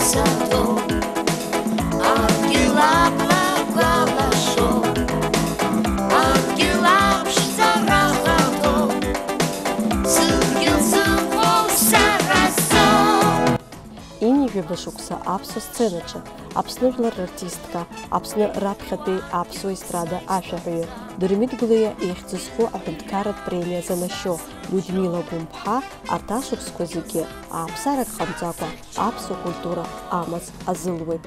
садом, ангела благословен, ангела шарахатом, сыгился волса разом. Ини вебешукса апсо сценача, апснужлар артистка, апсна рапхаты апсо эстрада ашахуе. Дөрмит гулыя ихцисху ахунткарат премия за нащо Людмила Гумпха арташукско зиге апсарак хамзаква апсо культура амаз азылвы.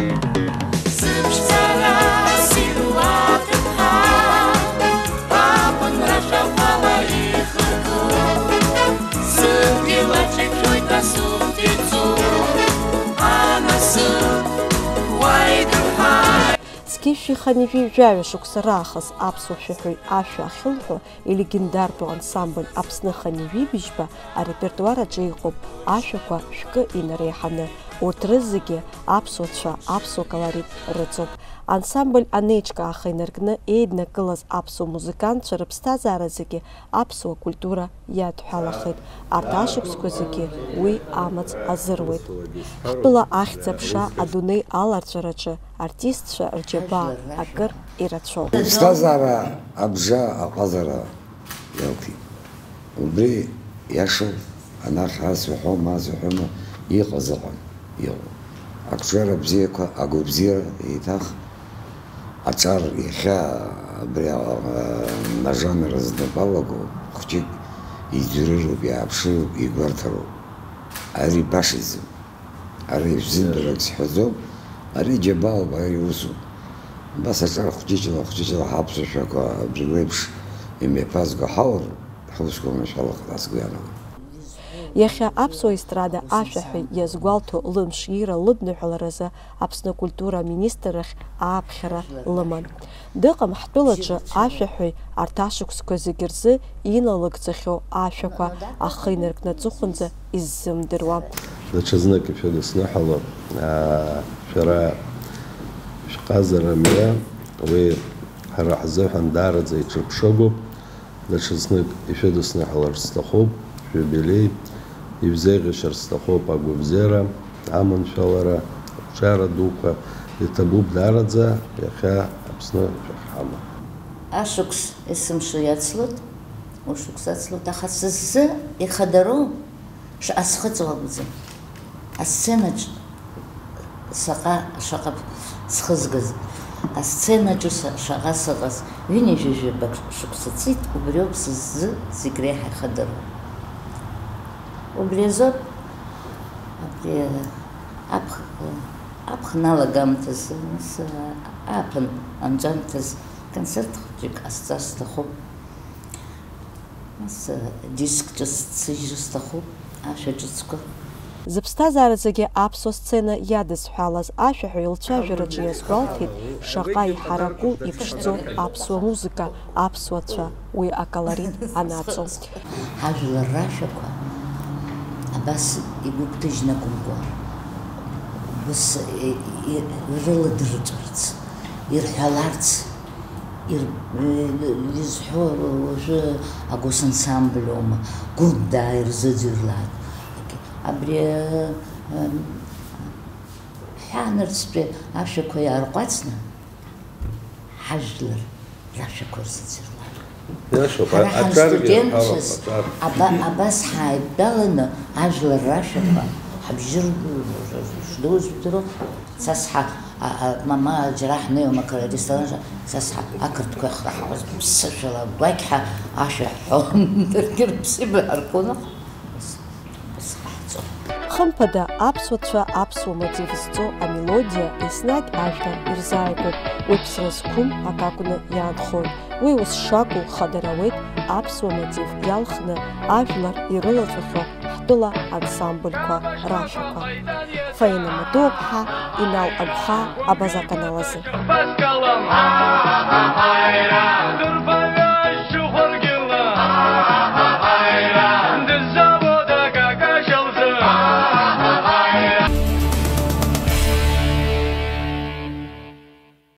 Скифи ханеви жавишукса рахас апсо шихуй ашу ахилху и легендарный ансамбль апсны ханеви бижба а репертуара джейхоп ашуква шка и нареханы. Уртрызыге апсо-ча апсо колорит рыцоп. Ансамбль анечка ахайнергны эйдна кылаз апсо музыкант рыпстазаразыге апсо культура ядхалахыт. Арташукскозыге уи амац азырует. Хпыла ахцапша адуней аларчарачы артистша рджаба акыр ирачо. Стазара абжа аказара ялти. Убри яшо анахас вхома зухома иqazaqan. Акчара бзека агубзира итах ачар иха бриа на жанр раздавалагу хочет изюру биапшу и гвартару ари башиз ари зиндрак схазо ари джабал байусу бас ачар хочет хапсу шака бриwebш име пазга хаур хавско машаллах асгяна. Яхя апсо эстрада ашахи язгвалту лымшира лыбныхалараза апсна культура министрах апхера лыман. Дыгам хтуладжы ашахи арташукско зигерзы иналыгцахьо ашаква ахыныркна цухунза иззымдыруа. Зачазнак эфеда снахала фера шказара мия вы харахзахан дарадза и чепшогу. Зачазнак эфеда снахала рстахоб юбилей и взяли шерстахоп агубзера, аман шалара, шара духа, и табуб дарадза, яха апсна шахама. Ашукс эсмшу яцлут, ушукс яцлут, ахасызы и хадару, ш асхыцвабзы. Асценач саqa шaqab схызгыз. Асценач шаqa сагаз. Вини жижебак шуксацит убрёбсызы зигреха хадару. Убрезот апхнала гамтаз апн анджантаз концерт хджик астастаху с диск джастаху ашаджицко. Зыпстазаразыге апсо сцена ядысхалаз ашаху илчажыраджы язгвалтит шаqa ихараку ипшцо апсо музыка апсоача уи акаларит анацо. Ажла рашаква Абас игуптыжна кумко. Бус ирладырчарц, ирхаларц, иризхо уже агус ансамблем, гудда ирзадирлат. Абре ханерспре ашакой арқацна, хажлар рашакой ирзадирлат. Абас хайбдалана ажла рашаха хабжир шдоз битро сасха мама جرحني وما كان ريستوران сасха акрт кохра сашала бакха аша деркер бсиба аркона Хампада апсуатва апсу мотивисцо а мелодия и снать аждан ирзайгу уипсраскум акакуна янхон уи ус шаку хадаравет апсу мотив ялхна ажлар и рылатвахо хтула ансамблька рашака фаина матопха инал абха абазаканалазы.